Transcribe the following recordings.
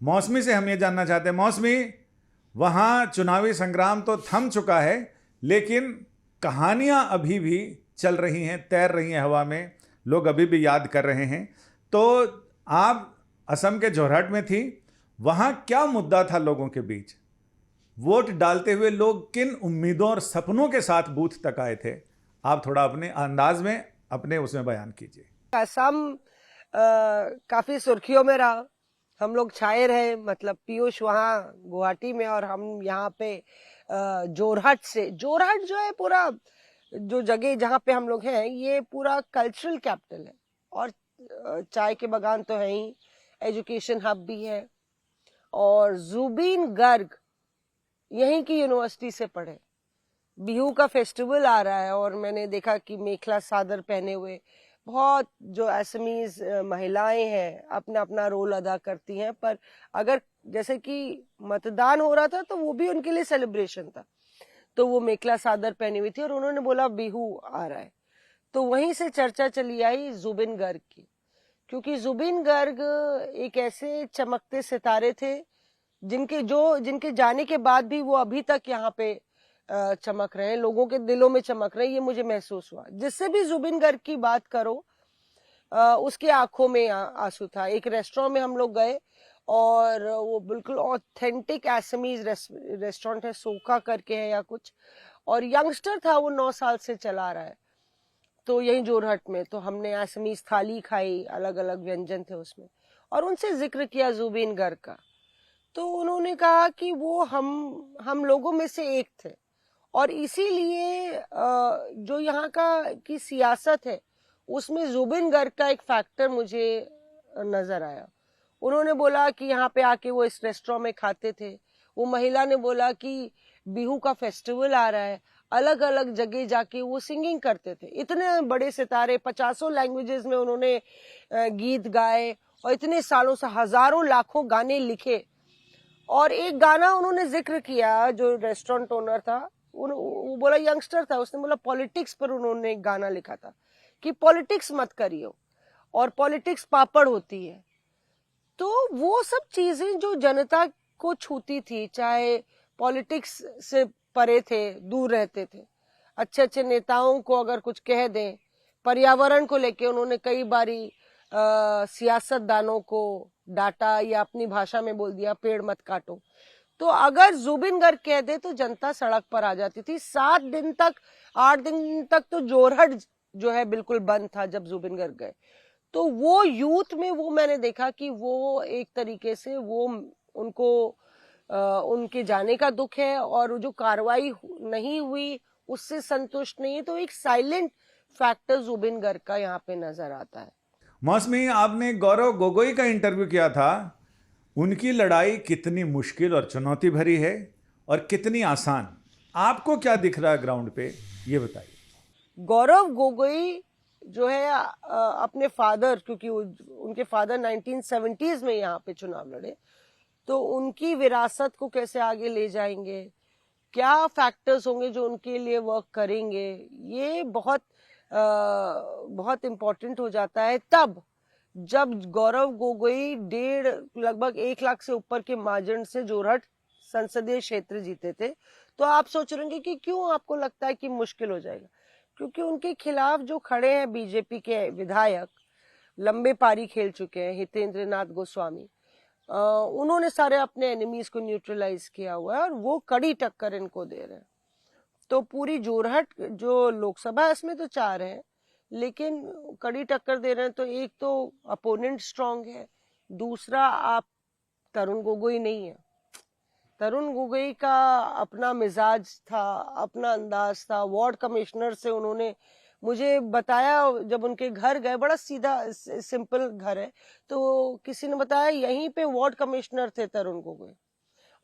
मौसमी से हम ये जानना चाहते हैं, मौसमी, वहाँ चुनावी संग्राम तो थम चुका है, लेकिन कहानियाँ अभी भी चल रही हैं, तैर रही हैं हवा में, लोग अभी भी याद कर रहे हैं। तो आप असम के जोरहाट में थी, वहाँ क्या मुद्दा था लोगों के बीच? वोट डालते हुए लोग किन उम्मीदों और सपनों के साथ बूथ तक आए थे? आप थोड़ा अपने अंदाज में अपने उसमें बयान कीजिए। असम काफी सुर्खियों में रहा, हम लोग छाए रहे। मतलब पीयूष वहाँ गुवाहाटी में और हम यहाँ पे जोरहाट से। जोरहाट जो है पूरा, जो जगह जहाँ पे हम लोग हैं, ये पूरा कल्चरल कैपिटल है और चाय के बागान तो है ही, एजुकेशन हब भी है। और जुबीन गर्ग यहीं की यूनिवर्सिटी से पढ़े। बिहू का फेस्टिवल आ रहा है और मैंने देखा कि मेखला सादर पहने हुए बहुत जो असमीज महिलाएं हैं अपना अपना रोल अदा करती हैं। पर अगर जैसे कि मतदान हो रहा था तो वो भी उनके लिए सेलिब्रेशन था, तो वो मेखला सादर पहनी हुई थी और उन्होंने बोला बिहू आ रहा है। तो वहीं से चर्चा चली आई जुबिन गर्ग की, क्योंकि जुबिन गर्ग एक ऐसे चमकते सितारे थे जिनके जाने के बाद भी वो अभी तक यहाँ पे चमक रहे हैं, लोगों के दिलों में चमक रहे हैं। ये मुझे महसूस हुआ। जिससे भी जुबिन गर्ग की बात करो उसकी आंखों में आंसू था। एक रेस्टोरेंट में हम लोग गए और वो बिल्कुल ऑथेंटिक असमीज रेस्टोरेंट है, सोका करके है या कुछ, और यंगस्टर था वो, 9 साल से चला रहा है। तो यही जोरहट में तो हमने असमीज थाली खाई, अलग अलग व्यंजन थे उसमें, और उनसे जिक्र किया जुबिन गर्ग का। तो उन्होंने कहा कि वो हम लोगों में से एक थे और इसीलिए जो यहाँ का की सियासत है उसमें जुबिन गर्ग का एक फैक्टर मुझे नजर आया। उन्होंने बोला कि यहाँ पे आके वो इस रेस्टोरेंट में खाते थे। वो महिला ने बोला कि बिहू का फेस्टिवल आ रहा है, अलग अलग जगह जाके वो सिंगिंग करते थे। इतने बड़े सितारे, 50 लैंग्वेजेस में उन्होंने गीत गाए और इतने सालों से हजारों लाखों गाने लिखे। और एक गाना उन्होंने जिक्र किया, जो रेस्टोरेंट ओनर था, वो बोला, यंगस्टर था, उसने बोला पॉलिटिक्स पर उन्होंने एक गाना लिखा था कि पॉलिटिक्स मत करियो और पॉलिटिक्स पापड़ होती है। तो वो सब चीजें जो जनता को छूती थी, चाहे पॉलिटिक्स से परे थे, दूर रहते थे, अच्छे अच्छे नेताओं को अगर कुछ कह दें, पर्यावरण को लेके उन्होंने कई बारी सियासतदानों को डांटा या अपनी भाषा में बोल दिया पेड़ मत काटो। तो अगर जुबिन गर्ग कह दे तो जनता सड़क पर आ जाती थी। 7 दिन तक, 8 दिन तक तो जोरहट जो है बिल्कुल बंद था जब जुबिन गर्ग गए। तो वो यूथ में वो मैंने देखा कि वो एक तरीके से वो उनको उनके जाने का दुख है और जो कार्रवाई नहीं हुई उससे संतुष्ट नहीं है। तो एक साइलेंट फैक्टर जुबिन गर्ग का यहाँ पे नजर आता है। मौसमी, आपने गौरव गोगोई का इंटरव्यू किया था, उनकी लड़ाई कितनी मुश्किल और चुनौती भरी है और कितनी आसान? आपको क्या दिख रहा है ग्राउंड पे, ये बताइए। गौरव गोगोई जो है अपने फादर, क्योंकि उनके फादर 1970s में यहाँ पे चुनाव लड़े, तो उनकी विरासत को कैसे आगे ले जाएंगे, क्या फैक्टर्स होंगे जो उनके लिए वर्क करेंगे, ये बहुत इम्पोर्टेंट हो जाता है तब जब गौरव गोगोई लगभग 1 लाख से ऊपर के मार्जिन से जोरहट संसदीय क्षेत्र जीते थे। तो आप सोच रहे होंगे कि क्यों आपको लगता है कि मुश्किल हो जाएगा, क्योंकि उनके खिलाफ जो खड़े हैं बीजेपी के विधायक, लंबे पारी खेल चुके हैं, हितेंद्र नाथ गोस्वामी, उन्होंने सारे अपने एनिमीज को न्यूट्रलाइज किया हुआ है और वो कड़ी टक्कर इनको दे रहे हैं। तो पूरी जोरहट जो लोकसभा है इसमें तो 4 हैं, लेकिन कड़ी टक्कर दे रहे हैं। तो एक तो अपोनेंट स्ट्रांग है, दूसरा आप तरुण गोगोई नहीं है। तरुण गोगोई का अपना मिजाज था, अपना अंदाज था। वार्ड कमिश्नर से उन्होंने मुझे बताया, जब उनके घर गए, बड़ा सीधा सिंपल घर है, तो किसी ने बताया यहीं पे वार्ड कमिश्नर थे तरुण गोगोई।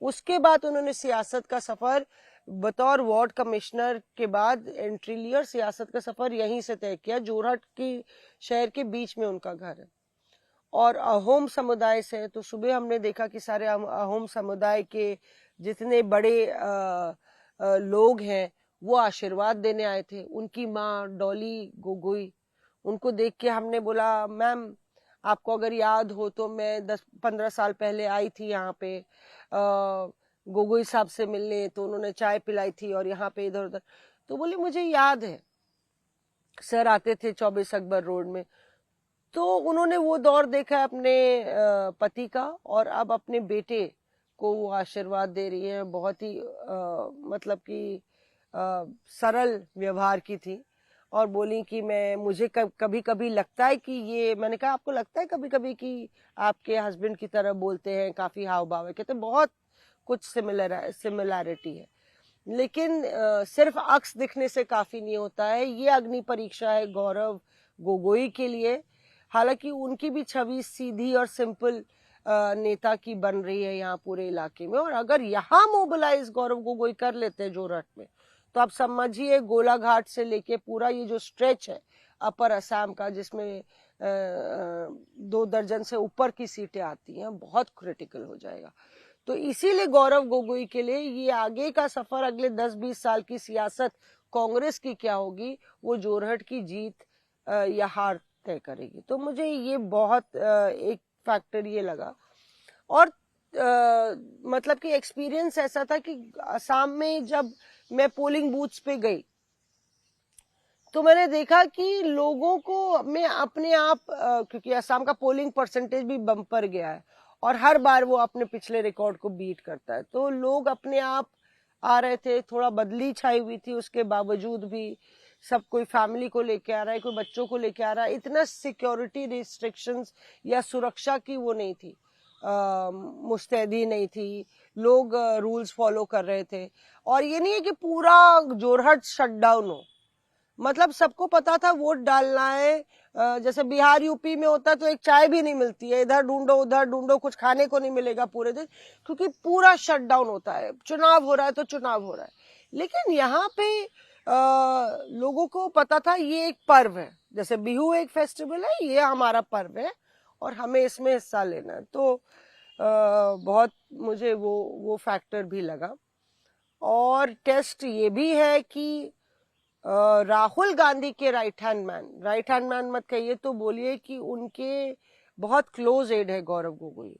उसके बाद उन्होंने सियासत का सफर बतौर वार्ड कमिश्नर के बाद एंट्री ली और सियासत का सफर यहीं से तय किया। जोरहट की शहर के बीच में उनका घर है और अहोम समुदाय से। तो सुबह हमने देखा कि सारे अहोम समुदाय के जितने बड़े लोग हैं वो आशीर्वाद देने आए थे। उनकी माँ डॉली गोगोई, उनको देख के हमने बोला, मैम आपको अगर याद हो तो मैं 10-15 साल पहले आई थी यहाँ पे गोगोई साहब से मिलने, तो उन्होंने चाय पिलाई थी और यहाँ पे इधर उधर, तो बोली मुझे याद है सर आते थे 24 अकबर रोड में। तो उन्होंने वो दौर देखा है अपने पति का, और अब अपने बेटे को वो आशीर्वाद दे रही हैं। बहुत ही मतलब कि सरल व्यवहार की थी, और बोली कि मुझे कभी कभी लगता है कि ये, मैंने कहा आपको लगता है कभी कभी कि आपके हस्बैंड की तरह बोलते हैं, काफी हाव भाव है? कहते बहुत कुछ सिमिलैरिटी है, लेकिन सिर्फ अक्स दिखने से काफी नहीं होता है। ये अग्नि परीक्षा है गौरव गोगोई के लिए। हालांकि उनकी भी छवि सीधी और सिंपल नेता की बन रही है यहाँ पूरे इलाके में, और अगर यहाँ मोबिलाइज गौरव गोगोई कर लेते हैं जोरहट में, तो आप समझिए गोलाघाट से लेके पूरा ये जो स्ट्रेच है अपर असम का, जिसमें 2 दर्जन से ऊपर की सीटें आती हैं, बहुत क्रिटिकल हो जाएगा। तो इसीलिए गौरव गोगोई के लिए ये आगे का सफर, अगले 10-20 साल की सियासत कांग्रेस की क्या होगी, वो जोरहट की जीत या हार तय करेगी। तो मुझे ये बहुत एक फैक्टर ये लगा। और मतलब कि एक्सपीरियंस ऐसा था कि असम में जब मैं पोलिंग बूथ्स पे गई, तो मैंने देखा कि लोगों को में अपने आप, क्योंकि असम का पोलिंग परसेंटेज भी बम्पर गया है और हर बार वो अपने पिछले रिकॉर्ड को बीट करता है, तो लोग अपने आप आ रहे थे। थोड़ा बदली छाई हुई थी, उसके बावजूद भी सब कोई फैमिली को लेके आ रहा है, कोई बच्चों को लेके आ रहा है। इतना सिक्योरिटी रिस्ट्रिक्शंस या सुरक्षा की वो नहीं थी, मुस्तैदी नहीं थी, लोग रूल्स फॉलो कर रहे थे। और ये नहीं है कि पूरा जोरहट शटडाउन हो, मतलब सबको पता था वोट डालना है। जैसे बिहार यूपी में होता तो एक चाय भी नहीं मिलती है, इधर ढूंढो उधर ढूंढो, कुछ खाने को नहीं मिलेगा पूरे दिन, क्योंकि पूरा शटडाउन होता है। चुनाव हो रहा है तो चुनाव हो रहा है। लेकिन यहाँ पे लोगों को पता था ये एक पर्व है, जैसे बिहू एक फेस्टिवल है, ये हमारा पर्व है और हमें इसमें हिस्सा लेना है। तो बहुत मुझे वो फैक्टर भी लगा। और टेस्ट ये भी है कि राहुल गांधी के राइट हैंड मैन मत कहिए तो बोलिए कि उनके बहुत क्लोज एड है गौरव गोगोई,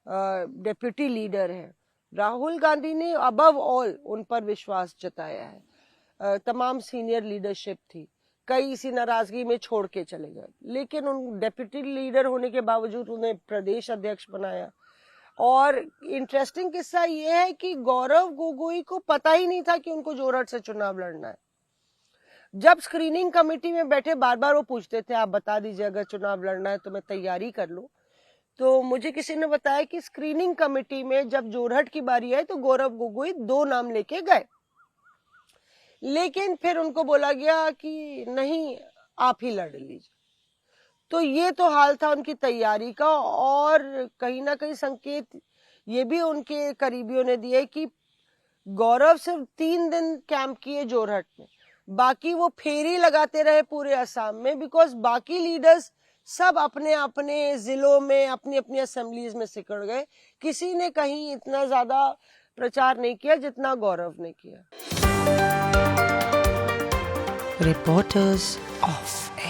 डेप्यूटी लीडर है। राहुल गांधी ने अबव ऑल उन पर विश्वास जताया है। तमाम सीनियर लीडरशिप थी, कई इसी नाराजगी में छोड़ के चले गए, लेकिन उन डेप्यूटी लीडर होने के बावजूद उन्हें प्रदेश अध्यक्ष बनाया। और इंटरेस्टिंग किस्सा ये है कि गौरव गोगोई को पता ही नहीं था कि उनको जोरहट से चुनाव लड़ना है। जब स्क्रीनिंग कमेटी में बैठे बार बार वो पूछते थे आप बता दीजिए अगर चुनाव लड़ना है तो मैं तैयारी कर लूं, तो मुझे किसी ने बताया कि स्क्रीनिंग कमेटी में जब जोरहट की बारी आई तो गौरव गोगोई 2 नाम लेके गए, लेकिन फिर उनको बोला गया कि नहीं आप ही लड़ लीजिए। तो ये तो हाल था उनकी तैयारी का। और कहीं ना कहीं संकेत ये भी उनके करीबियों ने दिए कि गौरव सिर्फ 3 दिन कैंप किए जोरहट में, बाकी वो फेरी लगाते रहे पूरे असम में, बिकॉज बाकी लीडर्स सब अपने अपने जिलों में अपनी अपनी असेंबलीज में सिकड़ गए। किसी ने कहीं इतना ज्यादा प्रचार नहीं किया जितना गौरव ने किया। Reporters of